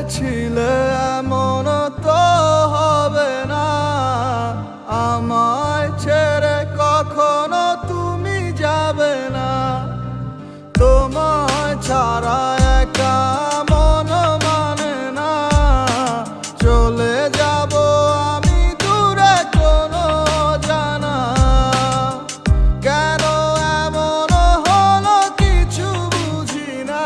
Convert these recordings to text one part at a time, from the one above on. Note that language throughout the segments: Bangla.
বলেছিলে এমন তো হবে না, আমায় ছেড়ে কখনো তুমি যাবে না। তোমায় ছাড়া একা মন মানে না, চলে যাব আমি দূরে কোনো জানা। কেন এমন হলো কিছু বুঝি না,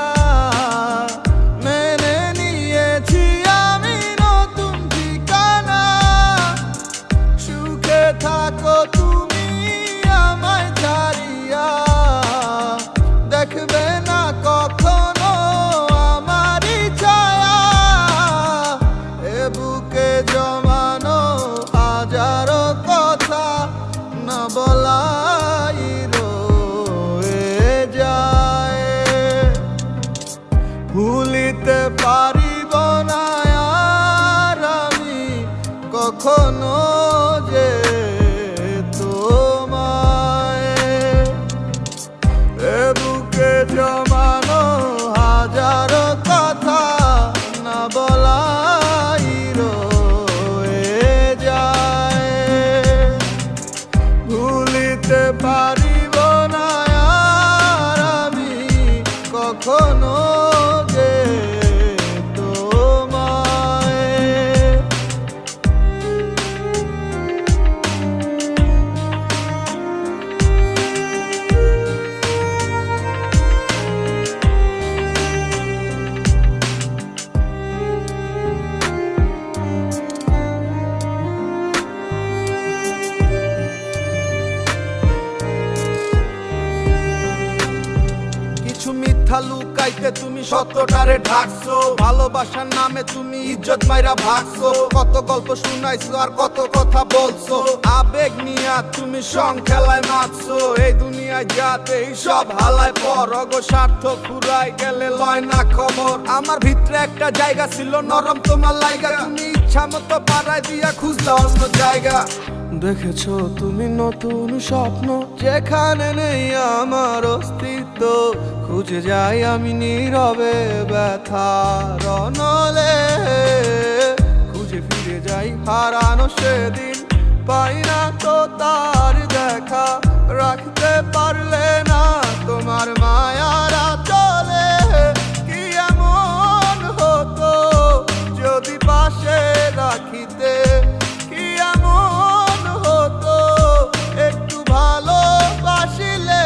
মেনে নিয়েছি আমি নতুন ঠিকানা। সুখে থাকো তুমি আমায় ছাড়িয়া, দেখবে না কখনো আমারই ছায়া। এ বুকে জমানো হাজারো কথা না বলাই রয়ে যায়। ভুলিতে পারিব না আর আমি কখনো যে তোমায়। এ বুকে জমানো হাজারো কথা না বলাই রয়ে যায়। ভুলিতে পারিব না আর আমি কখনো যে তোমায়। কিছু মিথ্যা লুকাইতে তুমি সত্যটারে ঢাকছো, ভালোবাসার নামে তুমি ইজ্জত মাইরা ভাগছো। কত গল্প শুনাইছো আর কত কথা বলছো, আবেগ নিয়া তুমি সং খেলায় মারছো। এই দুনিয়ায় যাতে সব হালায় পর, অগো স্বার্থ ফুরাই গেলে লয় না খবর। আমার ভিতরে একটা জায়গা ছিল নরম তোমার লাইগা, তুমি ইচ্ছা মতো পাড়ায় দিয়া খুঁজলা অন্য জায়গা। দেখেছো তুমি নতুন স্বপ্ন, যেখানে নেই আমার অস্তিত্ব। খুঁজে যাই আমি নীরবে ব্যথার অনলে, খুঁজে ফিরে যাই হারানো সেদিন। পাই না তো তার দেখা, রাখতে পারলে না তোমার মায়ার আঁচলে। কি এমন হতো যদি পাশে রাখিতে, কি এমন হতো একটু ভালোবাসিলে।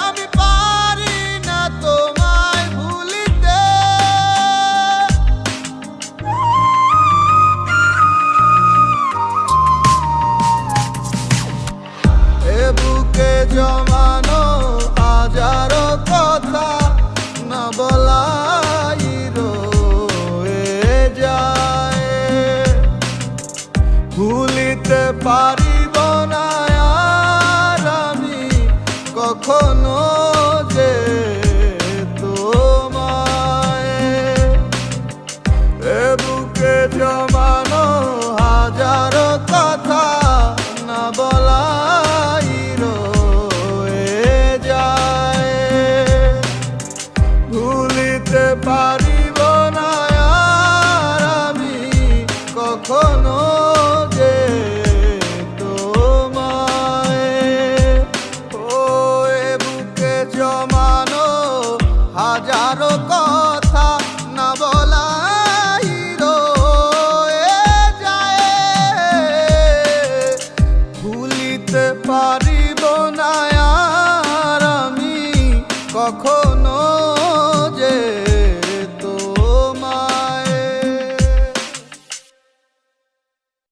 আমি পারি না তোমায় ভুলিতে। এ বুকে জমানো হাজারো কথা না বলাই রয়ে যায়। ভুলিতে পারিব না আর আমি কখনো যে তোমায়। এ বুকে জমানো হাজারো কথা না বলাই রয়ে যায়। ভুলিতে পারিব না আর আমি কখনো যে তোমায়। ও এ বুকে জমানো হাজারো